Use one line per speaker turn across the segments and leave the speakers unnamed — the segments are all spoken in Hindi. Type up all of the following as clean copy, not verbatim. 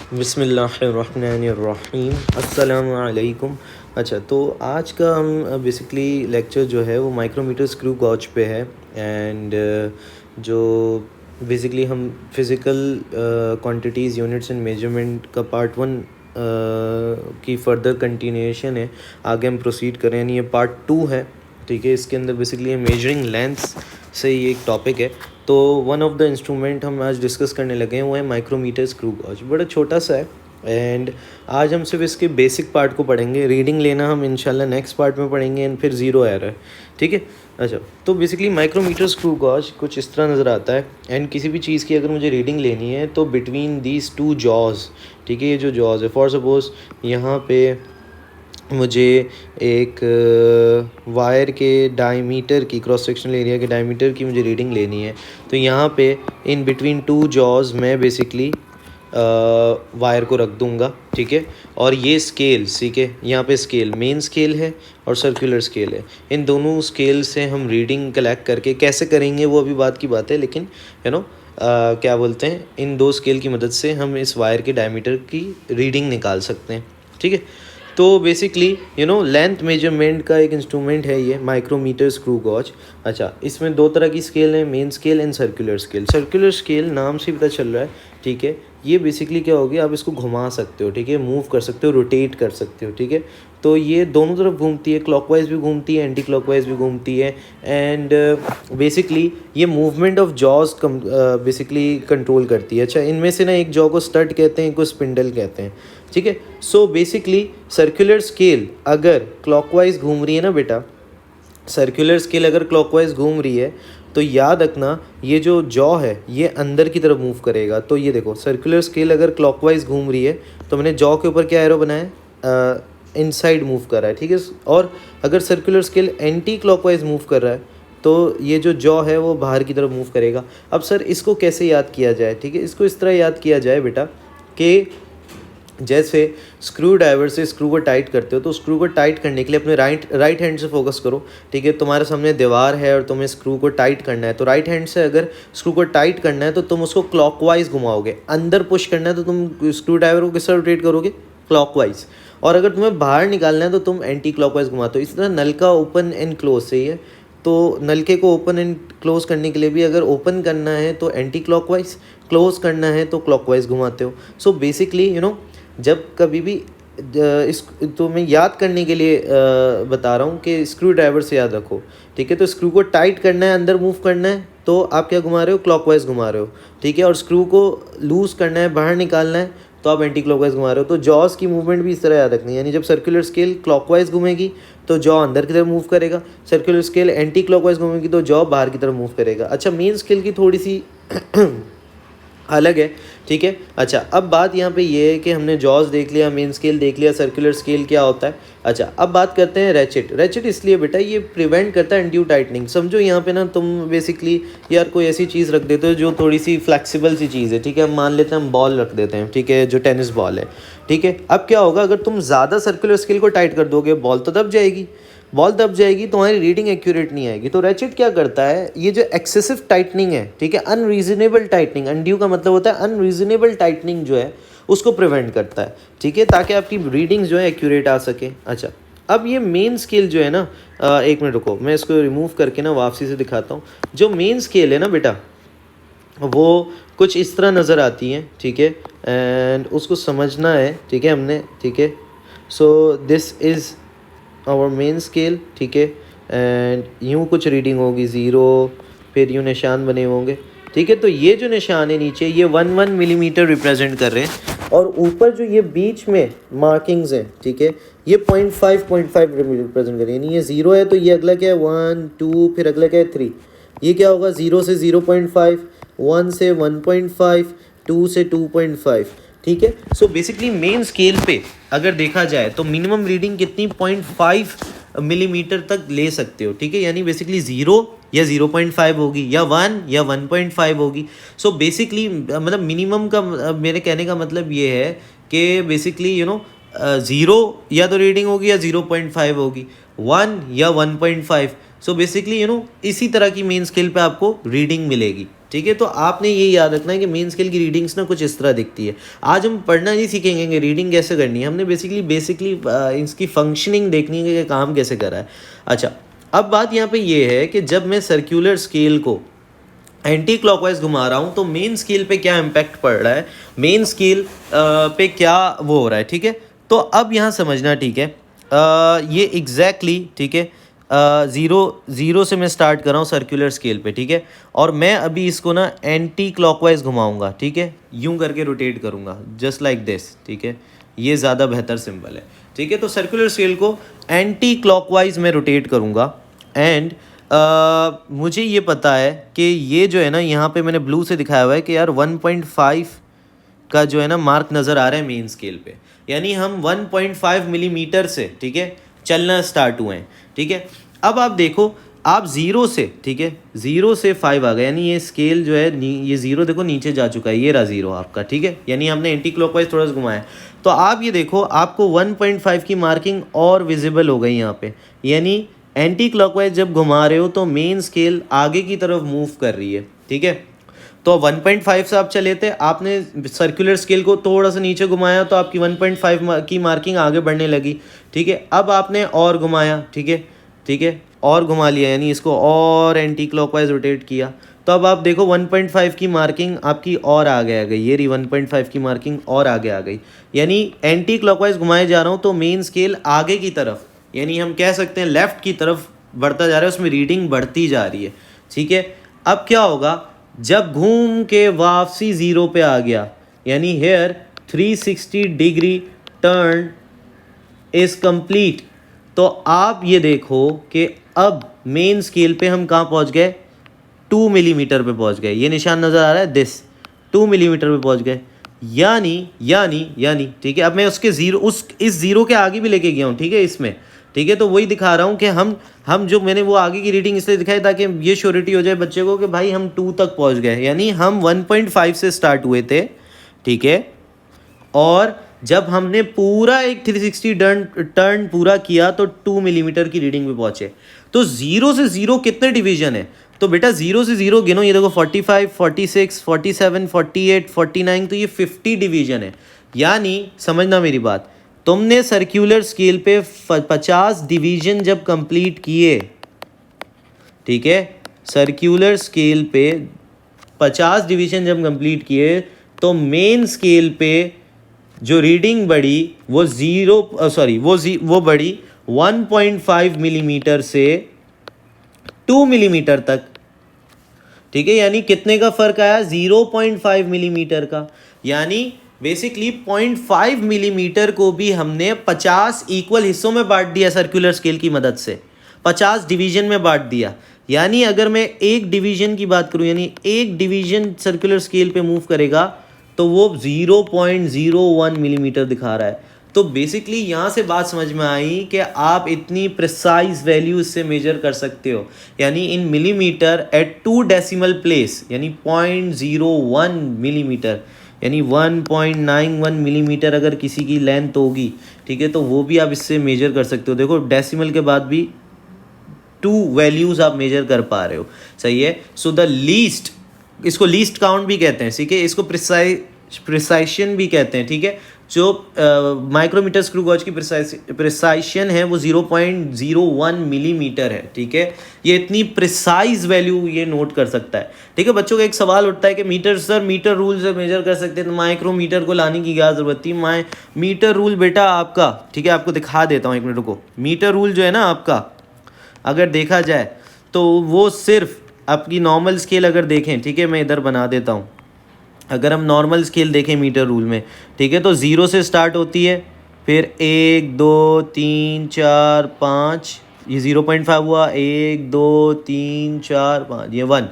बिस्मिल्लाहिर्रहमानिर्रहीम अस्सलामु अलैकुम। अच्छा, तो आज का हम बेसिकली लेक्चर जो है वो माइक्रोमीटर स्क्रू गॉज पे है। एंड जो बेसिकली हम physical quantities units and measurement का पार्ट 1 की फर्दर कंटिन्यूएशन है। आगे हम प्रोसीड करें, यानी ये पार्ट 2 है। ठीक है, इसके अंदर बेसिकली मेजरिंग लेंथ्स से ये एक टॉपिक है। तो वन ऑफ द इंस्ट्रूमेंट हम आज डिस्कस करने लगे हैं वो है माइक्रोमीटर स्क्रू गॉज। बड़ा छोटा सा है एंड आज हम सिर्फ इसके बेसिक पार्ट को पढ़ेंगे। रीडिंग लेना हम इंशाल्लाह नेक्स्ट पार्ट में पढ़ेंगे एंड फिर ज़ीरो एरर। ठीक है। अच्छा, तो बेसिकली माइक्रोमीटर स्क्रू गॉज कुछ इस तरह नज़र आता है। एंड किसी भी चीज़ की अगर मुझे रीडिंग लेनी है तो बिटवीन दीज टू जॉज, ठीक है, ये जो जॉज है, फॉर सपोज़ यहाँ पे मुझे एक वायर के डायमीटर की, क्रॉस सेक्शनल एरिया के डायमीटर की मुझे रीडिंग लेनी है। तो यहाँ पे इन बिटवीन टू जॉज मैं बेसिकली वायर को रख दूँगा। ठीक है, और ये स्केल, ठीक है, यहाँ पे स्केल, मेन स्केल है और सर्कुलर स्केल है। इन दोनों स्केल से हम रीडिंग कलेक्ट करके कैसे करेंगे वो अभी बात की बात है, लेकिन क्या बोलते हैं, इन दो स्केल की मदद से हम इस वायर के डायमीटर की रीडिंग निकाल सकते हैं। ठीक है, तो बेसिकली लेंथ मेजरमेंट का एक इंस्ट्रूमेंट है ये माइक्रोमीटर स्क्रू गॉज। अच्छा, इसमें दो तरह की स्केल है, main scale and circular scale. Circular scale नाम से पता चल रहा है, ठीक है, ये बेसिकली क्या होगी, आप इसको घुमा सकते हो, ठीक है, मूव कर सकते हो, रोटेट कर सकते हो। ठीक है, तो ये दोनों तरफ घूमती है, क्लॉकवाइज भी घूमती है, एंटी क्लॉकवाइज भी घूमती है। एंड बेसिकली ये movement of jaws basically control करती है। अच्छा, इनमें से ना एक जॉ को स्टड कहते हैं, एक को स्पिंडल कहते हैं। ठीक है, सो बेसिकली सर्कुलर स्केल अगर क्लॉकवाइज घूम रही है ना बेटा, सर्कुलर स्केल अगर क्लॉकवाइज घूम रही है तो याद रखना ये जो जॉ है ये अंदर की तरफ मूव करेगा। तो ये देखो, सर्कुलर स्केल अगर क्लॉकवाइज घूम रही है तो मैंने जॉ के ऊपर क्या एरो बनाया है, इनसाइड मूव कर रहा है। ठीक है, और अगर circular scale anti clockwise move कर रहा है तो ये जो जॉ है वो बाहर की तरफ मूव करेगा। अब सर इसको कैसे याद किया जाए? ठीक है, इसको इस तरह याद किया जाए बेटा कि जैसे स्क्रू ड्राइवर से स्क्रू को टाइट करते हो, तो स्क्रू को टाइट करने के लिए अपने राइट हैंड से फोकस करो। ठीक है, तुम्हारे सामने दीवार है और तुम्हें स्क्रू को टाइट करना है, तो राइट हैंड से अगर स्क्रू को टाइट करना है तो तुम उसको क्लॉकवाइज घुमाओगे। अंदर पुश करना है तो तुम स्क्रू ड्राइवर को किस तरह रोटेट करोगे? क्लॉकवाइज। और अगर तुम्हें बाहर निकालना है तो तुम एंटी क्लॉकवाइज घुमाते हो। इस तरह नल का ओपन एंड क्लोज सही है, तो नलके को ओपन एंड क्लोज करने के लिए भी अगर ओपन करना है तो एंटी क्लॉकवाइज, क्लोज करना है तो क्लॉकवाइज घुमाते हो। सो बेसिकली जब कभी भी इस तो मैं याद करने के लिए बता रहा हूँ कि स्क्रू ड्राइवर से याद रखो। ठीक है, तो स्क्रू को टाइट करना है, अंदर मूव करना है, तो आप क्या घुमा रहे हो? क्लॉकवाइज घुमा रहे हो। ठीक है, और स्क्रू को लूज़ करना है, बाहर निकालना है, तो आप एंटी क्लॉकवाइज घुमा रहे हो। तो जॉस की मूवमेंट भी इस तरह याद रखनी है, यानी जब सर्कुलर स्केल क्लॉकवाइज घूमेगी तो जॉ अंदर की तरफ मूव करेगा, सर्कुलर स्केल एंटी क्लॉकवाइज घूमेगी तो जॉ बाहर की तरफ मूव करेगा। अच्छा, मेन स्केल की थोड़ी सी अलग है। ठीक है, अच्छा, अब बात यहाँ पे ये है कि हमने जॉज देख लिया, मेन स्केल देख लिया, सर्कुलर स्केल क्या होता है। अच्छा, अब बात करते हैं रैचेट। रैचेट इसलिए बेटा ये प्रिवेंट करता है अनड्यू टाइटनिंग। समझो यहाँ पे ना तुम बेसिकली यार कोई ऐसी चीज़ रख देते हो जो थोड़ी सी फ्लेक्सिबल सी चीज़ है। ठीक है, मान लेते हैं हम बॉल रख देते हैं, ठीक है, जो टेनिस बॉल है। ठीक है, अब क्या होगा, अगर तुम ज़्यादा सर्कुलर स्केल को टाइट कर दोगे, बॉल तो दब जाएगी, बॉल दब जाएगी, तुम्हारी रीडिंग एक्यूरेट नहीं आएगी। तो रैचेट क्या करता है, ये जो एक्सेसिव टाइटनिंग है, ठीक है, अनरीजनेबल टाइटनिंग, अनड्यू का मतलब होता है अनरीजनेबल टाइटनिंग जो है उसको प्रिवेंट करता है। ठीक है, ताकि आपकी रीडिंग्स जो है एक्यूरेट आ सके। अच्छा, अब ये मेन स्केल जो है ना, एक मिनट रुको, मैं इसको रिमूव करके ना वापसी से दिखाता हूँ। जो मेन स्केल है ना बेटा, वो कुछ इस तरह नज़र आती है। ठीक है, एंड उसको समझना है, ठीक है, हमने, ठीक है, so this is our main scale. ठीक है, एंड यूँ कुछ रीडिंग होगी 0, फिर यूँ निशान बने होंगे। ठीक है, तो ये जो निशान है नीचे, ये 1 मिलीमीटर रिप्रेजेंट कर रहे हैं, और ऊपर जो ये बीच में मार्किंग्स हैं, ठीक है, ये 0.5 रिप्रेजेंट कर रही है। यानी ये 0 है तो ये अगला क्या है 1 2, फिर अगला क्या है 3। ये क्या होगा, 0 से 0.5, 1 से 1.5, 2 से 2.5। ठीक है, सो बेसिकली मेन स्केल पे अगर देखा जाए तो मिनिमम रीडिंग कितनी 0.5 मिलीमीटर तक ले सकते हो। ठीक है, यानी बेसिकली 0 या 0.5 होगी, या 1 या 1.5 होगी। सो बेसिकली मतलब मिनिमम का मेरे कहने का मतलब ये है कि बेसिकली 0 या तो रीडिंग होगी या 0.5 होगी, 1 या 1.5। सो बेसिकली इसी तरह की मेन स्केल पे आपको रीडिंग मिलेगी। ठीक है। तो आपने ये याद रखना है कि मेन स्केल की रीडिंग्स ना कुछ इस तरह दिखती है। आज हम पढ़ना नहीं सीखेंगे कि रीडिंग कैसे करनी है, हमने बेसिकली इसकी फंक्शनिंग देखनी है कि काम कैसे कर रहा है। अच्छा, अब बात यहाँ पे ये है कि जब मैं सर्कुलर स्केल को एंटी क्लॉकवाइज घुमा रहा हूँ तो मेन स्केल पे क्या इम्पैक्ट पड़ रहा है, मेन स्केल पे क्या वो हो रहा है, ठीक है। तो अब यहाँ समझना, ठीक है, ये एग्जैक्टली ठीक है, ज़ीरो से मैं स्टार्ट कर रहा हूँ सर्कुलर स्केल पे, ठीक है। और मैं अभी इसको ना एंटी क्लॉकवाइज घुमाऊँगा, ठीक है, यूँ करके रोटेट करूँगा जस्ट लाइक दिस, ठीक है। ये ज़्यादा बेहतर सिंबल है, ठीक है। तो सर्कुलर स्केल को एंटी क्लॉकवाइज में रोटेट करूँगा एंड मुझे ये पता है कि ये जो है ना, यहाँ पे मैंने ब्लू से दिखाया हुआ है कि यार 1.5 का जो है ना मार्क नज़र आ रहा है मेन स्केल पे, यानी हम 1.5 मिलीमीटर से, ठीक है, चलना स्टार्ट हुए हैं, ठीक है। अब आप देखो, आप ज़ीरो से, ठीक है, ज़ीरो से 5 आ गए, यानी ये स्केल जो है ये ज़ीरो देखो नीचे जा चुका है, ये रहा ज़ीरो आपका, ठीक है, यानी हमने एंटी क्लॉकवाइज थोड़ा सा घुमाया। तो आप ये देखो, आपको 1.5 की मार्किंग और विजिबल हो गई यहाँ पे, यानी एंटी क्लॉकवाइज जब घुमा रहे हो तो मेन स्केल आगे की तरफ मूव कर रही है, ठीक है। तो 1.5 से आप चले थे, आपने सर्कुलर स्केल को थोड़ा सा नीचे घुमाया तो आपकी 1.5 की मार्किंग आगे बढ़ने लगी, ठीक है। अब आपने और घुमाया, ठीक है, ठीक है, और घुमा लिया, यानी इसको और एंटी क्लॉकवाइज रोटेट किया, तो अब आप देखो 1.5 की मार्किंग आपकी और आगे आ गई, ये रही 1.5 की मार्किंग और आगे आ गई, यानी एंटी क्लॉकवाइज घुमाए जा रहा हूँ तो मेन स्केल आगे की तरफ, यानी हम कह सकते हैं लेफ़्ट की तरफ बढ़ता जा रहा है, उसमें रीडिंग बढ़ती जा रही है, ठीक है। अब क्या होगा, जब घूम के वापसी ज़ीरो पे आ गया, यानी here 360 degree turn is complete, तो आप ये देखो कि अब मेन स्केल पे हम कहाँ पहुँच गए, 2 मिलीमीटर पे पहुँच गए। ये निशान नज़र आ रहा है, दिस 2 मिलीमीटर पे पहुँच गए, यानी ठीक है। अब मैं उसके इस ज़ीरो के आगे भी लेके गया हूँ, ठीक है, इसमें, ठीक है। तो वही दिखा रहा हूँ कि हम जो मैंने वो आगे की रीडिंग इसलिए दिखाई ताकि ये श्योरिटी हो जाए बच्चे को कि भाई हम 2 तक पहुँच गए, यानी हम 1.5 से स्टार्ट हुए थे, ठीक है। और जब हमने पूरा एक 360 टर्न पूरा किया तो 2 मिलीमीटर की रीडिंग पे पहुँचे। तो ज़ीरो से ज़ीरो कितने डिवीजन है, तो बेटा ज़ीरो से ज़ीरो गिनो, ये देखो 45, 46, 47, 48, 49, तो ये 50 डिवीजन है। यानी समझना मेरी बात, तुमने सर्कुलर स्केल पे 50 डिवीजन जब कंप्लीट किए, ठीक है, सर्कुलर स्केल पे 50 डिवीजन जब कंप्लीट किए तो मेन स्केल पे जो रीडिंग बढ़ी वो बढ़ी 1.5 मिलीमीटर से 2 मिलीमीटर तक, ठीक है। यानी कितने का फ़र्क आया, 0.5 मिलीमीटर का, यानी बेसिकली 0.5 मिलीमीटर को भी हमने 50 इक्वल हिस्सों में बांट दिया सर्कुलर स्केल की मदद से, 50 डिवीजन में बांट दिया। यानी अगर मैं एक डिवीजन की बात करूं, यानी एक डिवीजन सर्कुलर स्केल पे मूव करेगा तो वो 0.01 मिलीमीटर दिखा रहा है। तो बेसिकली यहाँ से बात समझ में आई कि आप इतनी प्रिसाइज वैल्यू इससे मेजर कर सकते हो, यानी in millimetre at 2 decimal place, यानी 0.01 मिलीमीटर, यानी 1.91 मिलीमीटर अगर किसी की लेंथ होगी, ठीक है, तो वो भी आप इससे मेजर कर सकते हो। देखो डेसिमल के बाद भी 2 वैल्यूज़ आप मेजर कर पा रहे हो, सही है। सो द लीस्ट, इसको लीस्ट काउंट भी कहते हैं, ठीक है, इसको प्रिसाइशन भी कहते हैं, ठीक है। जो माइक्रोमीटर स्क्रू गॉज की प्रिसाइशन है वो 0.01 मिलीमीटर है, ठीक है। ये इतनी प्रिसाइज वैल्यू ये नोट कर सकता है, ठीक है। बच्चों का एक सवाल उठता है कि मीटर रूल से मेजर कर सकते हैं तो माइक्रोमीटर को लाने की क्या ज़रूरत थी। मीटर रूल बेटा आपका, ठीक है, आपको दिखा देता हूँ, एक मिनट को। मीटर रूल जो है ना आपका, अगर देखा जाए तो वो सिर्फ आपकी नॉर्मल स्केल अगर देखें, ठीक है, मैं इधर बना देता हूँ, अगर हम नॉर्मल स्केल देखें मीटर रूल में, ठीक है, तो 0 से स्टार्ट होती है, फिर 1 2 3 4 5, ये 0.5 हुआ, 1 2 3 4 5, ये 1,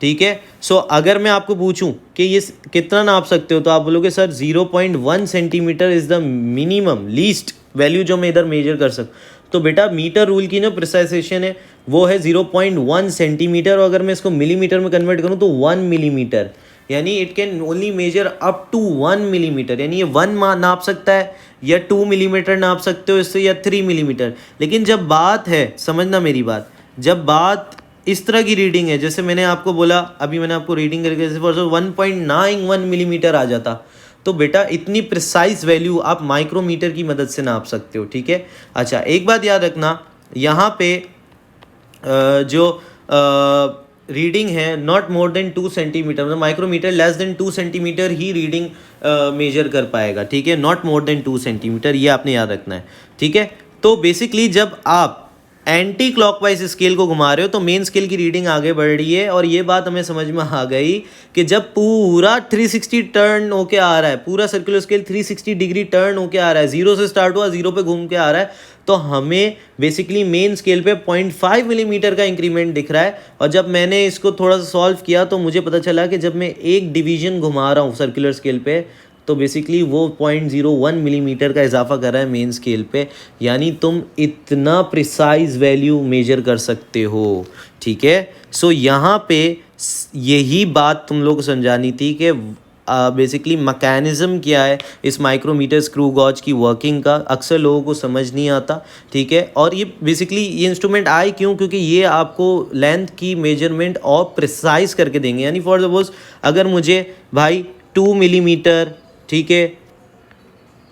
ठीक है। सो अगर मैं आपको पूछूं कि ये कितना नाप सकते हो तो आप बोलोगे sir 0.1 centimetre is the minimum least value जो मैं इधर मेजर कर सकूँ। तो बेटा मीटर रूल की जो प्रिसाइजेशन है वो है 0.1 सेंटीमीटर, और अगर मैं इसको मिलीमीटर में कन्वर्ट करूँ तो 1 मिलीमीटर, यानी it can only measure up to 1 millimetre, यानी ये 1 नाप सकता है या 2 मिलीमीटर नाप सकते हो इससे, या 3 मिलीमीटर। लेकिन जब बात है, समझना मेरी बात, जब बात इस तरह की रीडिंग है, जैसे मैंने आपको बोला, अभी मैंने आपको रीडिंग करके जैसे 1.91 मिलीमीटर आ जाता, तो बेटा इतनी प्रिसाइज वैल्यू आप माइक्रोमीटर की मदद से नाप सकते हो, ठीक है। अच्छा, एक बात याद रखना, यहाँ पे जो रीडिंग है नॉट मोर देन 2 सेंटीमीटर, मतलब माइक्रोमीटर लेस देन 2 सेंटीमीटर ही रीडिंग मेजर कर पाएगा, ठीक है, नॉट मोर देन 2 सेंटीमीटर, ये आपने याद रखना है, ठीक है। तो बेसिकली जब आप एंटी क्लॉकवाइज स्केल को घुमा रहे हो तो मेन स्केल की रीडिंग आगे बढ़ रही है, और ये बात हमें समझ में आ गई कि जब पूरा 360 टर्न होके आ रहा है, पूरा सर्कुलर स्केल 360 डिग्री टर्न होके आ रहा है, 0 से स्टार्ट हुआ 0 पे घूम के आ रहा है, तो हमें बेसिकली मेन स्केल पे 0.5 मिलीमीटर का इंक्रीमेंट दिख रहा है। और जब मैंने इसको थोड़ा सा सॉल्व किया तो मुझे पता चला कि जब मैं एक डिवीजन घुमा रहा हूँ सर्कुलर स्केल पे, तो बेसिकली वो 0.01 मिलीमीटर का इजाफा कर रहा है मेन स्केल पे, यानी तुम इतना प्रिसाइज वैल्यू मेजर कर सकते हो, ठीक है। सो यहाँ पे यही बात तुम लोग को समझानी थी कि बेसिकली मैकेनिज़्म क्या है इस माइक्रोमीटर स्क्रू गॉज की वर्किंग का, अक्सर लोगों को समझ नहीं आता, ठीक है। और ये बेसिकली ये इंस्ट्रूमेंट आए क्यों, क्योंकि ये आपको लेंथ की मेजरमेंट और प्रिसाइज करके देंगे। यानी फॉर सपोज अगर मुझे भाई 2 मिलीमीटर, ठीक है,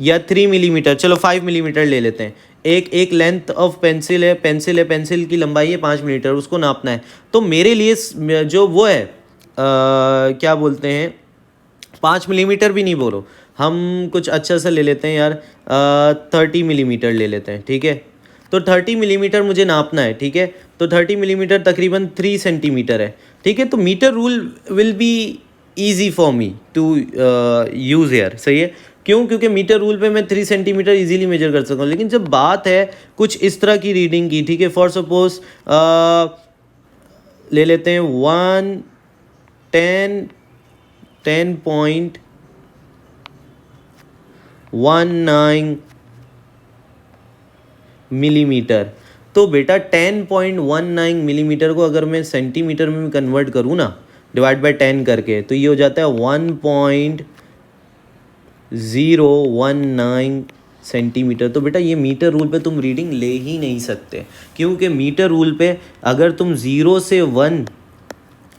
या 3 मिलीमीटर, चलो 5 मिलीमीटर ले लेते हैं, एक लेंथ ऑफ पेंसिल है, पेंसिल की लंबाई है 5 मिलीमीटर, उसको नापना है, तो मेरे लिए जो वो है क्या बोलते हैं, 5 मिलीमीटर भी नहीं बोलो, हम कुछ अच्छा सा ले लेते हैं यार, 30 मिलीमीटर ले लेते हैं, ठीक है। तो 30 मिलीमीटर मुझे नापना है, ठीक है, तो 30 मिलीमीटर तकरीबन 3 सेंटीमीटर है, ठीक है। तो metre rule will be easy for me to use here, सही है, क्यों, क्योंकि मीटर रूल पे मैं 3 सेंटीमीटर इजीली मेजर कर सकता हूँ। लेकिन जब बात है कुछ इस तरह की रीडिंग की, ठीक है, फॉर सपोज ले लेते हैं 10.19 मिलीमीटर, तो बेटा 10.19 मिलीमीटर को अगर मैं सेंटीमीटर में कन्वर्ट करूँ ना, डिवाइड बाय 10 करके, तो ये हो जाता है 1.019 सेंटीमीटर। तो बेटा ये मीटर रूल पे तुम रीडिंग ले ही नहीं सकते, क्योंकि मीटर रूल पे अगर तुम 0 से 1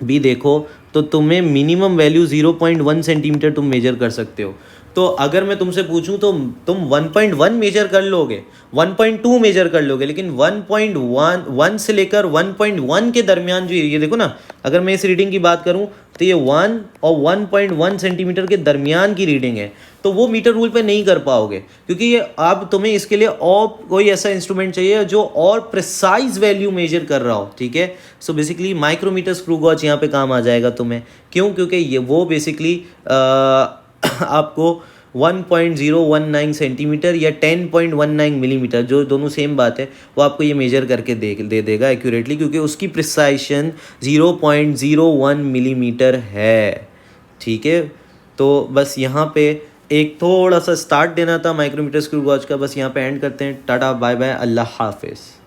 भी देखो तो तुम्हें मिनिमम वैल्यू 0.1 सेंटीमीटर तुम मेजर कर सकते हो। तो अगर मैं तुमसे पूछूं तो तुम 1.1 मेजर कर लोगे, 1.2 मेजर कर लोगे, लेकिन 1.1 से लेकर 1.1 के दरमियान जो ये देखो ना, अगर मैं इस रीडिंग की बात करूं तो ये 1 और 1.1 सेंटीमीटर के दरमियान की रीडिंग है, तो वो मीटर रूल पे नहीं कर पाओगे, क्योंकि ये अब तुम्हें इसके लिए और कोई ऐसा इंस्ट्रूमेंट चाहिए जो और प्रिसाइज वैल्यू मेजर कर रहा हो, ठीक है। So basically micrometer screw gauge यहाँ पे काम आ जाएगा तुम्हें, क्यों, क्योंकि ये वो बेसिकली आपको 1.019 सेंटीमीटर या 10.19 मिलीमीटर, जो दोनों सेम बात है, वो आपको ये मेजर करके दे देगा एक्यूरेटली, क्योंकि उसकी प्रिसाइशन 0.01 मिलीमीटर है, ठीक है। तो बस यहाँ पे एक थोड़ा सा स्टार्ट देना था माइक्रोमीटर स्क्रू गॉज का, बस यहाँ पे एंड करते हैं। टाटा बाय बाय, अल्लाह हाफिज़।